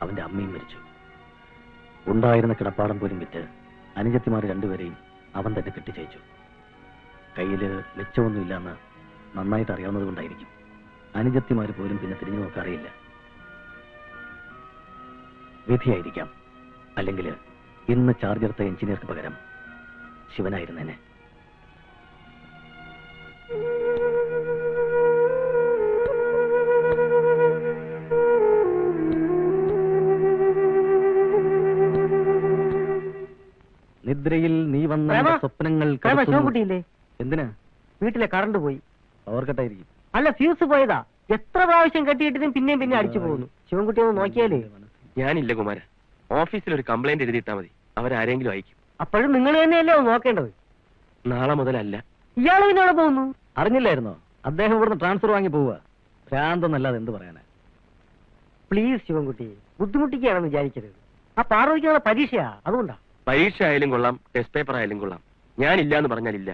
അവന്റെ അമ്മയും മരിച്ചു. ഉണ്ടായിരുന്ന കിടപ്പാടം പോലും വിറ്റ് അനുജത്തിമാർ രണ്ടുപേരെയും അവൻ തന്നെ കെട്ടിച്ചയച്ചു. കയ്യില് മെച്ചമൊന്നുമില്ലെന്ന് നന്നായിട്ട് അറിയാവുന്നത് കൊണ്ടായിരിക്കും അനുജത്തിമാർ പോലും പിന്നെ തിരിഞ്ഞു നോക്കാറിയില്ല. വിധിയായിരിക്കാം. അല്ലെങ്കിൽ ഇന്ന് ചാർജ് എടുത്ത എഞ്ചിനീയർക്ക് പകരം ശിവനായിരുന്നേനെ. നിദ്രയിൽ നീ വന്ന സ്വപ്നങ്ങൾ. എന്തിനാ? വീട്ടിലെ കറണ്ട് പോയി. പവർ കട്ടായിരിക്കും. അല്ല, ഫ്യൂസ് പോയതാ. എത്ര പ്രാവശ്യം കെട്ടിയിട്ടിട്ടും പിന്നെയും പിന്നെ അടിച്ചു പോകുന്നു. ശിവൻകുട്ടി ഒന്ന് നോക്കിയാലേ. ഞാനില്ല കുമാര, ഓഫീസിൽ ഒരു കംപ്ലൈന്റ് എഴുതിയിട്ടാ മതി, അവരാരെങ്കിലും അയക്കും. അപ്പോഴും നിങ്ങൾ തന്നെയല്ലേ നോക്കേണ്ടത്? നാളെ മുതലല്ല. ഇയാൾ പിന്നോടെ പോകുന്നു. അറിഞ്ഞില്ലായിരുന്നോ? അദ്ദേഹം ഇവിടുന്ന് ട്രാൻസ്ഫർ വാങ്ങി പോവുക. ഭ്രാന്തെന്നല്ലാതെ എന്ത് പറയാനാ? പ്ലീസ് ശിവൻകുട്ടി, ബുദ്ധിമുട്ടിക്കുകയാണെന്ന് വിചാരിക്കരുത്. ആ പാർവതിക്കുള്ള പരീക്ഷയാ, അതുകൊണ്ടാ. പരീക്ഷ ആയാലും കൊള്ളാം, ടെസ്റ്റ് പേപ്പർ ആയാലും കൊള്ളാം. ഞാനില്ല എന്ന് പറഞ്ഞാലില്ല.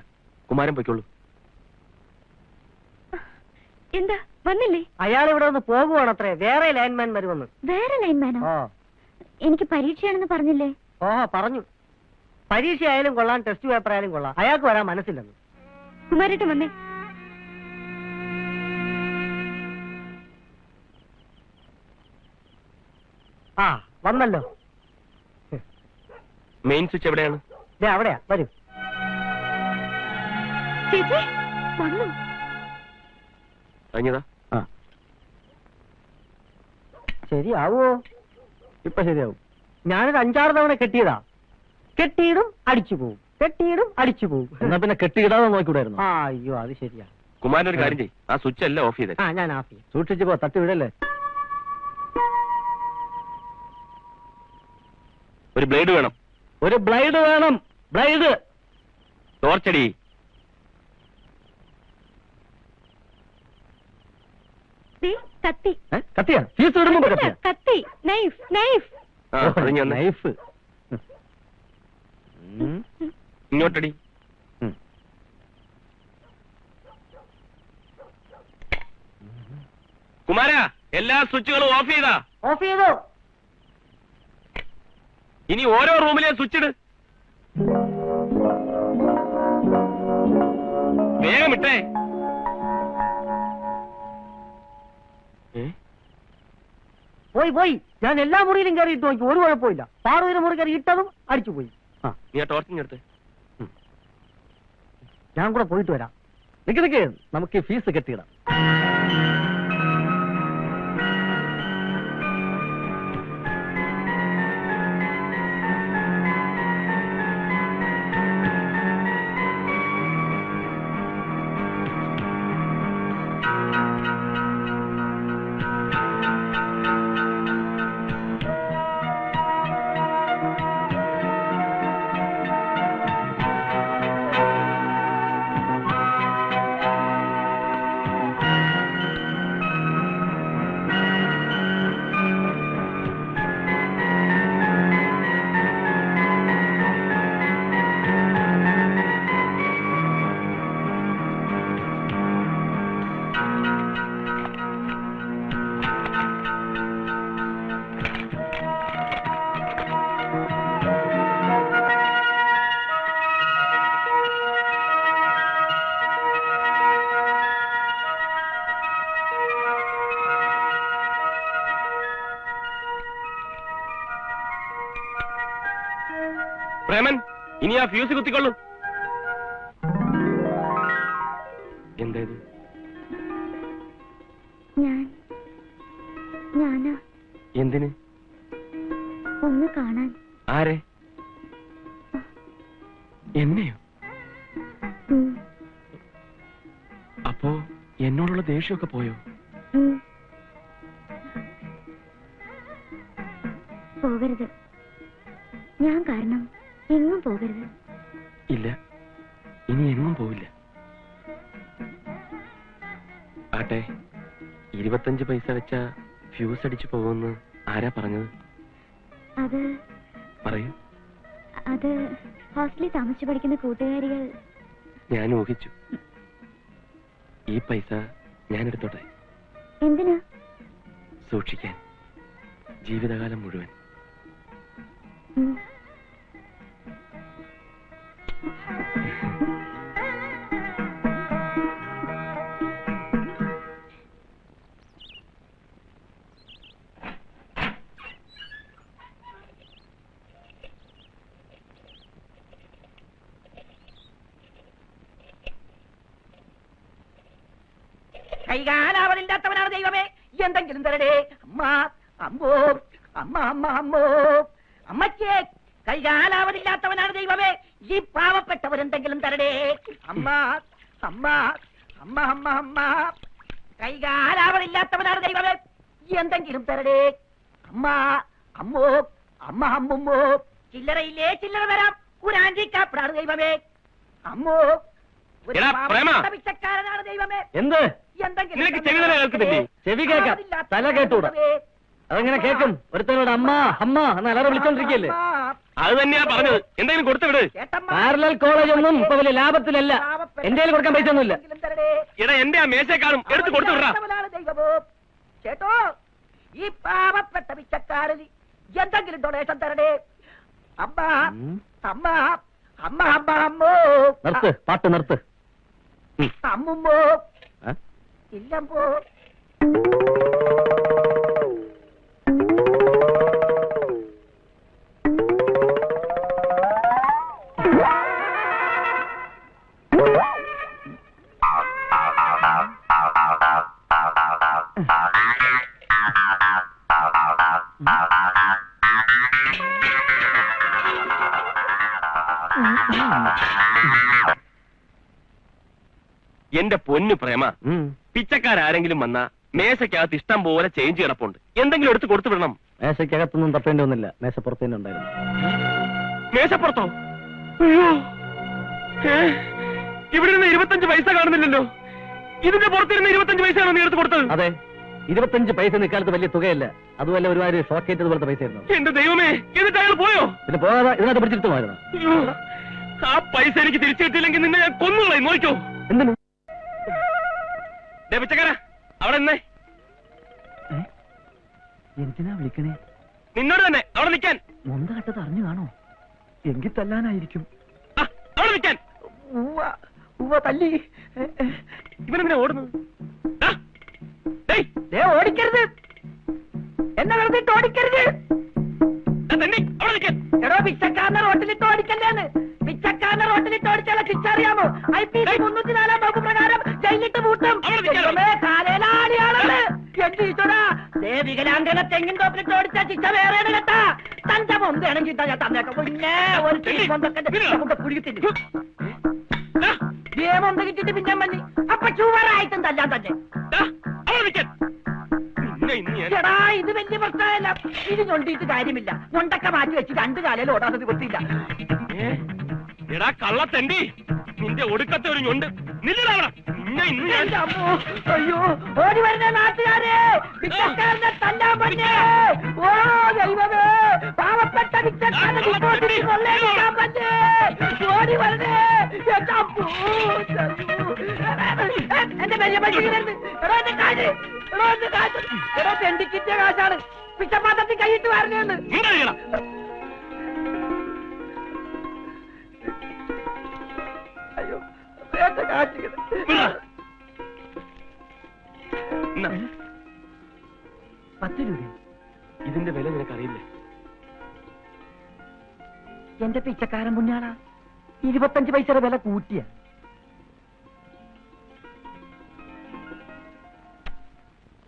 കുമാരൻ പൊയ്ക്കോളൂ. എന്താ വന്നില്ലേ? അയാൾ ഇവിടെ ഒന്ന് പോകുവാണത്രേ. വേറെ ലൈൻമാൻമാർ വന്ന്. വേറെ ലൈൻമാനോ? എനിക്ക് പരീക്ഷയാണെന്ന് പറഞ്ഞില്ലേ? ഓഹോ, പറഞ്ഞു. പരീക്ഷ ആയാലും കൊള്ളാം, ടെസ്റ്റ് പേപ്പർ ആയാലും കൊള്ളാം, അയാൾക്ക് വരാൻ മനസ്സില്ലെന്ന്. കുമാരേട്ടൻ വന്നേ. ആ, വന്നല്ലോ. മെയിൻ സ്വിച്ച് എവിടെയാണ്? അവിടെയാ, വരൂ. ചേച്ചി വന്നു. കഴിഞ്ഞതാ? ശരിയാവോ? ഇപ്പൊ ശരിയാവും. ഞാനൊരു 5-6 തവണ കെട്ടിയതാ. കെട്ടിയിടും അടിച്ചു പോവും, കെട്ടിയിടും അടിച്ചു പോവും. എന്നാ പിന്നെ കെട്ടിയിടാതെ നോക്കിവിടായിരുന്നു. അയ്യോ, അത് ശരിയാ. കുമാരൻ ഒരു കാര്യം ചെയ്യും, ആ സ്വിച്ച് എല്ലാം ഓഫ് ചെയ്തേ. ഞാൻ ഓഫ് ചെയ്യും. സൂക്ഷിച്ചു പോ, തട്ടി വിടല്ലേ. ഒരു ബ്ലേഡ് വേണം. ഒരു ബ്ലൈഡ് വേണം. ബ്ലൈഡ്. ടോർച്ചടി. കത്തി. കത്തിയാ? ഫീസ് ഇടുമ്പോ കത്തി. നൈഫ്. നൈഫ്. നൈഫ്. ഇങ്ങോട്ടടി. കുമാര, എല്ലാ സ്വിച്ചുകളും ഓഫ് ചെയ്താ? ഓഫ് ചെയ്തോ? ഇനി ഓരോ റൂമിലെയും സ്വിച്ച് ഇട്. വേഗം ഇട്ടേ. പോയി. ഞാൻ എല്ലാ മുറിയിലും കയറി ഇട്ട് നോക്കി, ഒരു കുഴപ്പമില്ല. പാർവതിയുടെ മുറി കയറി ഇട്ടതും അടിച്ചു പോയി. നീ ആ ടോർച്ചിഞ്ഞെടുത്ത്. ഞാൻ കൂടെ പോയിട്ട് വരാം. നിക്ക് നമുക്ക് ഫീസ് കെട്ടിയിടാം. പ്രേമൻ, ഇനി ആ ഫ്യൂസ് കുത്തിക്കൊള്ളു. എന്തായത്? ഞാനാ. എന്തിന്? ഒന്ന് കാണാൻ. ആരെ? എന്നെയോ? അപ്പോ എന്നോടുള്ള ദേഷ്യമൊക്കെ പോയോ? പോകരുത്. ഞാൻ കാരണം എങ്ങും പോകരുത്. ഇല്ല, ഇനി എങ്ങും പോവില്ല. ആട്ടെ, 25 പൈസ വെച്ച ഫ്യൂസ് അടിച്ചു പോകുമെന്ന് ആരാ പറഞ്ഞത്? പറയൂ. അത് ഹോസ്റ്റലിൽ താമസിച്ചു പഠിക്കുന്ന കൂട്ടുകാരികൾ. ഞാൻ ഊഹിച്ചു. ഈ പൈസ ഞാൻ എടുത്തോട്ടെ? എന്തിനാ? സൂക്ഷിക്കാൻ. ജീവിതകാലം മുഴുവൻ. ഉം. കൈകാലാവതില്ലാത്തവനാണ് ദൈവമേ, എന്തെങ്കിലും തരടേ. അമ്മ അമ്മോ, അമ്മ അമ്മ അമ്മോ, അമ്മച്ചേ, കൈകാലാവതില്ലാത്തവനാണ് ദൈവമേ, ഈ പാവപ്പെട്ടവരെന്തെങ്കിലും തരടേ. അമ്മ അമ്മ അമ്മ അമ്മ അമ്മ, കൈകാലാവതില്ലാത്തവനാണ് ദൈവമേ, എന്തെങ്കിലും തരടേ. അമ്മ അമ്മോ, അമ്മ അമ്മുമ്മോ, ചില്ലറയില്ലേ ചില്ലറ തരാം, കുരാഞ്ചിക്കാപ്പടാണ് ദൈവമേ. അമ്മോ, ഒരു എടാ, പ്രേമ. പാവപ്പെട്ട പിച്ചക്കാരനാണ് ദൈവമേ, എന്ത് എന്തെങ്കിലും നിനക്ക് ചെവി തല കേൾക്കുന്നില്ലേ? ചെവി കേൾക്കാം, തല കേട്ടൂടാ. അതെങ്ങനെ കേൾക്കും? ഒരുത്തനോട് അമ്മ അമ്മ എന്ന് അല്ലാതെ വിളിച്ചോണ്ടിരിക്കല്ലേ? അത് തന്നെയാ പറഞ്ഞത്. എന്തെങ്കിലും കൊടുത്തു വിട്. പാരലൽ കോളേജ് ഒന്നും ഇപ്പൊ വലിയ ലാഭത്തിലല്ല. എന്റെ കയ്യിൽ കൊടുക്കാൻ പൈസ ഒന്നുമില്ല. എടാ, എന്റെ ആ മേശക്കാളും എടുത്ത് കൊടുത്തു വിടാ. ചേട്ടോ, ഈ പാവപ്പെട്ട പിച്ചക്കാരന് എന്തെങ്കിലും ഡൊണേഷൻ തരടേ. അമ്മ അമ്മ അമ്മ അമ്മ അമ്മോ, നിർത്ത്, പാട്ട് നിർത്ത്. അമ്മുമ്മോ, ആ? ഇല്ലമ്പോ. എന്റെ പൊന്നു പ്രേമ, പിച്ചക്കാരെങ്കിലും വന്നാ മേശക്കകത്ത് ഇഷ്ടം പോലെ ചേഞ്ച് കിടപ്പുണ്ട്. എന്തെങ്കിലും എടുത്ത് കൊടുത്തു വിടണം. മേശക്കകത്തൊന്നും തപ്പേണ്ടി വന്നില്ല, മേശപ്പുറത്ത് തന്നെ ഉണ്ടായിരുന്നു. മേശപ്പുറത്തോ? അയ്യോ, ഇവിടെ നിന്ന് 25 പൈസ കാണുന്നില്ലല്ലോ. ഇതിന്റെ പുറത്തിരുന്ന് 25 പൈസയാണോ നീ എടുത്ത് കൊടുത്തത്? അതെ, 25 പൈസ ഇക്കാലത്ത് വലിയ തുകയല്ല. അതുമല്ല ഒരുപാട് ഷോക്കേറ്റത് പോലത്തെ പൈസ ആയിരുന്നു. എന്റെ ദൈവമേ, എന്നിട്ട് അയാൾ പോയോ? പിന്നെ പോകാതെ ഇതിനകത്ത് പിടിച്ചിരുത്തുമായിരുന്നു. അയ്യോ, ആ പൈസ എനിക്ക് തിരിച്ചു കിട്ടിയില്ലെങ്കിൽ നിന്നെ ഞാൻ കൊന്നുകളയും. നോക്കിക്കോ. എന്തിനു? പിച്ചക്കാരാ, അവിടെ നിന്നേ. എന്തിനാ വിളിക്കണേ? നിന്നോട് തന്നെ അവിടെ നിൽക്കാൻ. മൊന്ത കട്ടത് അറിഞ്ഞു കാണോ? എങ്കിൽ തല്ലാനായിരിക്കും. അവിടെ നിൽക്കാൻ. തല്ലി. ഇവനെന്തിനാ ഓടുന്നത്? ഓടിക്കരുത്, എന്നെ വെറുതെ ഓടിക്കരുത്. അവിടെ നിൽക്കാൻ. എടോ, പിച്ചക്കാരനെ റോട്ടിലിട്ട് ഓടിക്കല്ലേന്ന്. പിച്ചക്കാരനെ റോട്ടിലിട്ട് ഓടിച്ചാൽ ശിക്ഷറിയാമോ? IPC 304 വകുപ്പ് പ്രകാരം ജയിലിട്ട് പൂട്ടും. കാലേലാളിയാണത്. എന്ത് ഈശ്വരാ, വികലാംഗനെ തെങ്ങിൻ തോപ്പിലിട്ട് ഓടിച്ചാൽ ശിക്ഷ വേറെയാണ് കേട്ടാ. തന്റെ മൊന്തയാണെങ്കിൽ ഞാൻ തന്നേക്കാം. പിന്നെ ഒരു പുഴുകത്തിന് മൊന്ത കിട്ടിട്ട് പിന്നെ മഞ്ഞ് അപ്പൊ ചുവറായിട്ടും തല്ലാൻ തന്നെ. എടാ, ഇത് വലിയ പ്രശ്നമല്ല. ഇത് ഞൊണ്ടിയിട്ട് കാര്യമില്ല. ഞൊണ്ടൊക്കെ മാറ്റി വെച്ച് 2 കാലയിൽ ഓടാതെ നിവൃത്തിയില്ല. എടാ കള്ളത്തെണ്ടി, നിന്റെ ഒടുക്കത്തെ ഒരു ഞൊണ്ട്. അയ്യോ, ഓടി വരുന്ന നാട്ടുകാരെ, പിച്ചക്കാരനെ തല്ലാൻ പറ്റേ. ഓ ദൈവമേ, പാവപ്പെട്ട പിച്ചക്കാരനെ കൊള്ളേക്കാൻ പറ്റേ. ഓടി വരണേ. എന്റെ വലിയ പറ്റിക്കരുത്. എടോ, എന്റെ കാശ്, എടോ, എന്റെ കാശ്, എടോ, തെണ്ടിക്കിറ്റിയ കാശാണ്. പിച്ചപ്പാത്രത്തിൽ കൈയിട്ട് വരണേന്ന്. അയ്യോ, എന്റെ കാശ് 10 രൂപ. ഇതിന്റെ വില നിനക്കറിയില്ലേ? എന്റെ പിച്ചക്കാരൻ പുണ്യാളാ, 25 പൈസയുടെ വില കൂട്ടിയ.